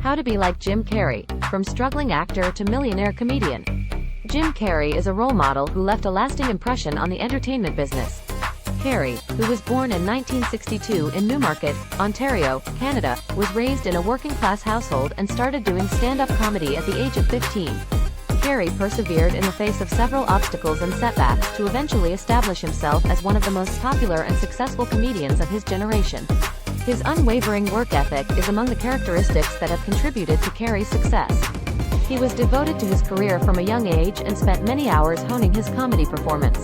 How to be like Jim Carrey, from struggling actor to millionaire comedian. Jim Carrey is a role model who left a lasting impression on the entertainment business. Carrey, who was born in 1962 in Newmarket, Ontario, Canada, was raised in a working-class household and started doing stand-up comedy at the age of 15. Carrey persevered in the face of several obstacles and setbacks to eventually establish himself as one of the most popular and successful comedians of his generation. His unwavering work ethic is among the characteristics that have contributed to Carrey's success. He was devoted to his career from a young age and spent many hours honing his comedy performance.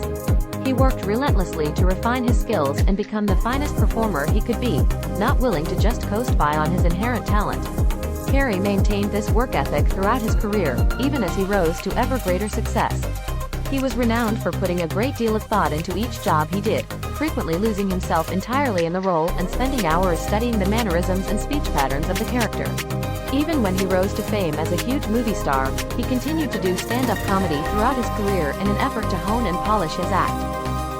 He worked relentlessly to refine his skills and become the finest performer he could be, not willing to just coast by on his inherent talent. Carrey maintained this work ethic throughout his career, even as he rose to ever greater success. He was renowned for putting a great deal of thought into each job he did, frequently losing himself entirely in the role and spending hours studying the mannerisms and speech patterns of the character. Even when he rose to fame as a huge movie star, he continued to do stand-up comedy throughout his career in an effort to hone and polish his act.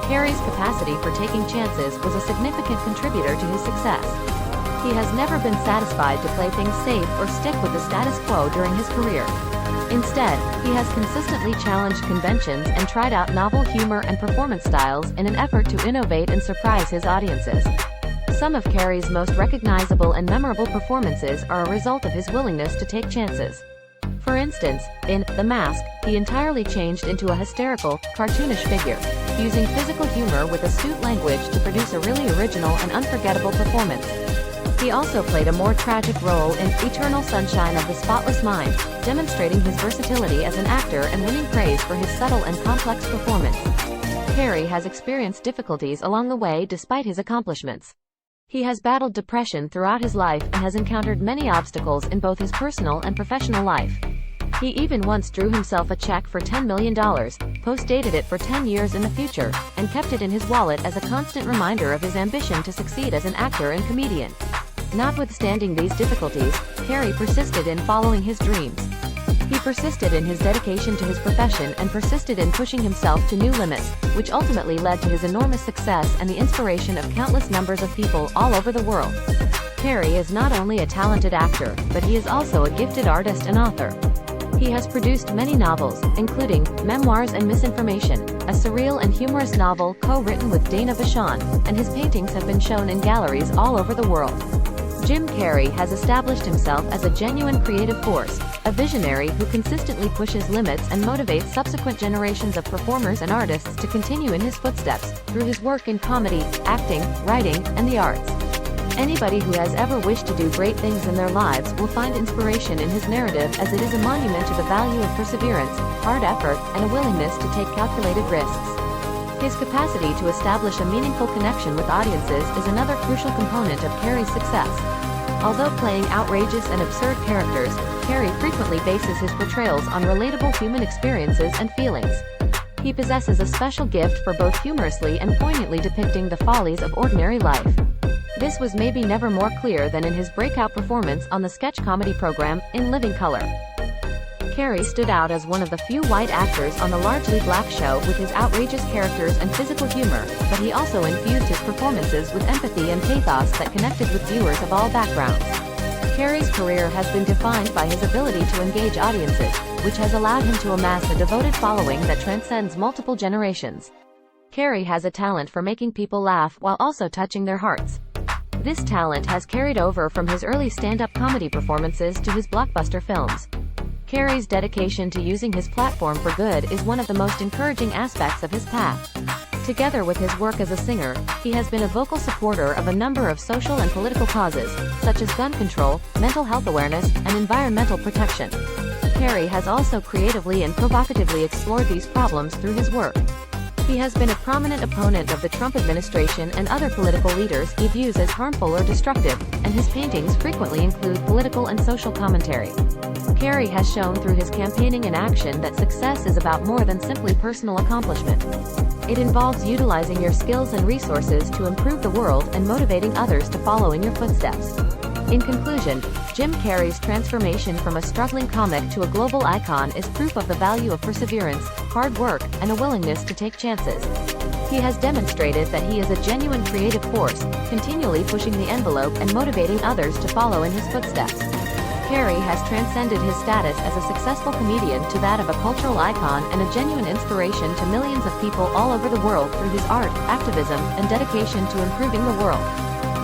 Carrey's capacity for taking chances was a significant contributor to his success. He has never been satisfied to play things safe or stick with the status quo during his career. Instead, he has consistently challenged conventions and tried out novel humor and performance styles in an effort to innovate and surprise his audiences. Some of Carrey's most recognizable and memorable performances are a result of his willingness to take chances. For instance, in The Mask, he entirely changed into a hysterical, cartoonish figure, using physical humor with astute language to produce a really original and unforgettable performance. He also played a more tragic role in Eternal Sunshine of the Spotless Mind, demonstrating his versatility as an actor and winning praise for his subtle and complex performance. Carrey has experienced difficulties along the way despite his accomplishments. He has battled depression throughout his life and has encountered many obstacles in both his personal and professional life. He even once drew himself a check for $10 million, post-dated it for 10 years in the future, and kept it in his wallet as a constant reminder of his ambition to succeed as an actor and comedian. Notwithstanding these difficulties, Carrey persisted in following his dreams. He persisted in his dedication to his profession and persisted in pushing himself to new limits, which ultimately led to his enormous success and the inspiration of countless numbers of people all over the world. Carrey is not only a talented actor, but he is also a gifted artist and author. He has produced many novels, including Memoirs and Misinformation, a surreal and humorous novel co-written with Dana Vachon, and his paintings have been shown in galleries all over the world. Jim Carrey has established himself as a genuine creative force, a visionary who consistently pushes limits and motivates subsequent generations of performers and artists to continue in his footsteps, through his work in comedy, acting, writing, and the arts. Anybody who has ever wished to do great things in their lives will find inspiration in his narrative, as it is a monument to the value of perseverance, hard effort, and a willingness to take calculated risks. His capacity to establish a meaningful connection with audiences is another crucial component of Carrey's success. Although playing outrageous and absurd characters, Carrey frequently bases his portrayals on relatable human experiences and feelings. He possesses a special gift for both humorously and poignantly depicting the follies of ordinary life. This was maybe never more clear than in his breakout performance on the sketch comedy program, In Living Color. Carrey stood out as one of the few white actors on the largely black show with his outrageous characters and physical humor, but he also infused his performances with empathy and pathos that connected with viewers of all backgrounds. Carrey's career has been defined by his ability to engage audiences, which has allowed him to amass a devoted following that transcends multiple generations. Carrey has a talent for making people laugh while also touching their hearts. This talent has carried over from his early stand-up comedy performances to his blockbuster films. Carrey's dedication to using his platform for good is one of the most encouraging aspects of his path. Together with his work as a singer, he has been a vocal supporter of a number of social and political causes, such as gun control, mental health awareness, and environmental protection. Carrey has also creatively and provocatively explored these problems through his work. He has been a prominent opponent of the Trump administration and other political leaders he views as harmful or destructive, and his paintings frequently include political and social commentary. Carrey has shown through his campaigning and action that success is about more than simply personal accomplishment. It involves utilizing your skills and resources to improve the world and motivating others to follow in your footsteps. In conclusion, Jim Carrey's transformation from a struggling comic to a global icon is proof of the value of perseverance, hard work, and a willingness to take chances. He has demonstrated that he is a genuine creative force, continually pushing the envelope and motivating others to follow in his footsteps. Carrey has transcended his status as a successful comedian to that of a cultural icon and a genuine inspiration to millions of people all over the world through his art, activism, and dedication to improving the world.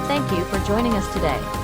Thank you for joining us today.